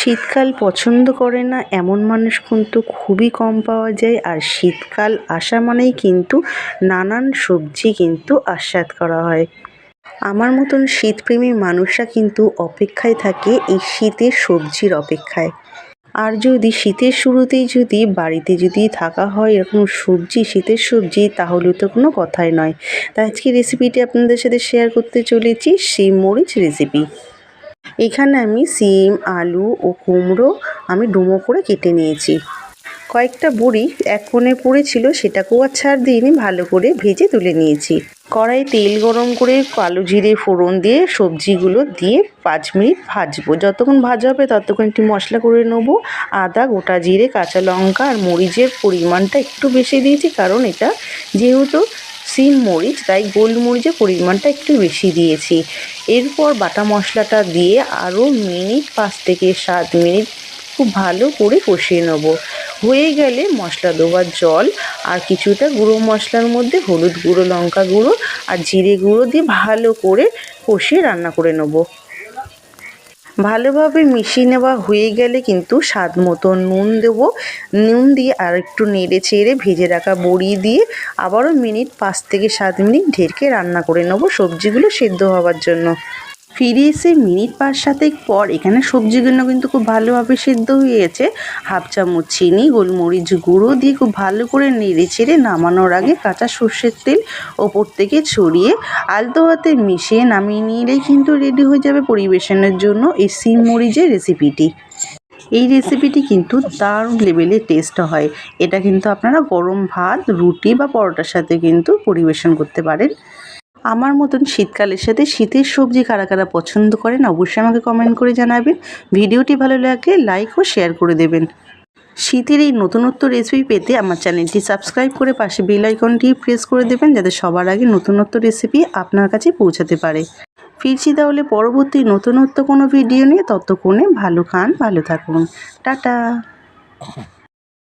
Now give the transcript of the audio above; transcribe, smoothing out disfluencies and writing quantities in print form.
শীতকাল পছন্দ করে না এমন মানুষ কিন্তু খুবই কম পাওয়া যায়। আর শীতকাল আসা মানেই কিন্তু নানান সবজি কিন্তু আস্বাদ করা হয়। আমার মতন শীতপ্রেমী মানুষরা কিন্তু অপেক্ষায় থাকে এই শীতের সবজির অপেক্ষায়। আর যদি শীতের শুরুতেই যদি বাড়িতে যদি থাকা হয় এরকম সবজি, শীতের সবজি, তাহলে তো কোনো কথাই নয়। তাই আজকে রেসিপিটি আপনাদের সাথে শেয়ার করতে চলেছি, শিম মরিচ রেসিপি। এখানে আমি সিম, আলু ও কুমড়ো আমি ডুমো করে কেটে নিয়েছি। কয়েকটা বড়ি এক কোণে পড়েছিল, সেটাকেও আর ছাড় দিইনি, ভালো করে ভেজে তুলে নিয়েছি। কড়াই তেল গরম করে কালো জিরে ফোড়ন দিয়ে সবজিগুলো দিয়ে 5 মিনিট ভাজবো। যতক্ষণ ভাজা হবে ততক্ষণ একটু মশলা করে নেবো। আদা, গোটা জিরে, কাঁচা লঙ্কা আর মরিচের পরিমাণটা একটু বেশি দিয়েছি, কারণ এটা যেহেতু শিম মরিচ তাই গোলমরিচের পরিমাণটা একটু বেশি দিয়েছি। এরপর বাটা মশলাটা দিয়ে আরও মিনিট 5 থেকে 7 মিনিট খুব ভালো করে কষিয়ে নেব। হয়ে গেলে মশলা দেওয়ার জল আর কিছুটা গুঁড়ো মশলার মধ্যে হলুদ গুঁড়ো, লঙ্কা গুঁড়ো আর জিরে গুঁড়ো দিয়ে ভালো করে কষিয়ে রান্না করে নেব। ভালোভাবে মিশিয়ে নেওয়া হয়ে গেলে কিন্তু স্বাদ মতো নুন দেব। নুন দিয়ে আর একটু নেড়ে চেড়ে ভেজে রাখা বড়ি দিয়ে আবারও মিনিট 5 থেকে 7 মিনিট ঢেকে রান্না করে নেব সবজিগুলো সেদ্ধ হওয়ার জন্য। ফিরে এসে মিনিট 5-7 পর এখানে সবজিগুলো কিন্তু খুব ভালোভাবে সেদ্ধ হয়ে গেছে। হাফ চামচ চিনি, গোলমরিচ গুঁড়ো দিয়ে খুব ভালো করে নেড়ে চেড়ে নামানোর আগে কাঁচা সর্ষের তেল ওপর থেকে ছড়িয়ে আলতো হাতে মিশিয়ে নামিয়ে নিলেই কিন্তু রেডি হয়ে যাবে পরিবেশনের জন্য এই শিম মরিচের রেসিপিটি। এই রেসিপিটি কিন্তু দারুণ লেভেলের টেস্ট হয়। এটা কিন্তু আপনারা গরম ভাত, রুটি বা পরোটার সাথে কিন্তু পরিবেশন করতে পারেন। আমার মতন শীতকালের সাথে শীতের সবজি কারা কারা পছন্দ করেন অবশ্যই আমাকে কমেন্ট করে জানাবেন। ভিডিওটি ভালো লাগলে লাইক ও শেয়ার করে দেবেন। শীতের এই নতুনত্ব রেসিপি পেতে আমার চ্যানেলটি সাবস্ক্রাইব করে পাশে বেল আইকনটি প্রেস করে দেবেন, যাতে সবার আগে নতুনত্ব রেসিপি আপনার কাছে পৌঁছাতে পারে। ফিরছি তাহলে পরবর্তী নতুনত্ব কোনো ভিডিও নিয়ে। ততক্ষণে ভালো খান, ভালো থাকুন, টাটা।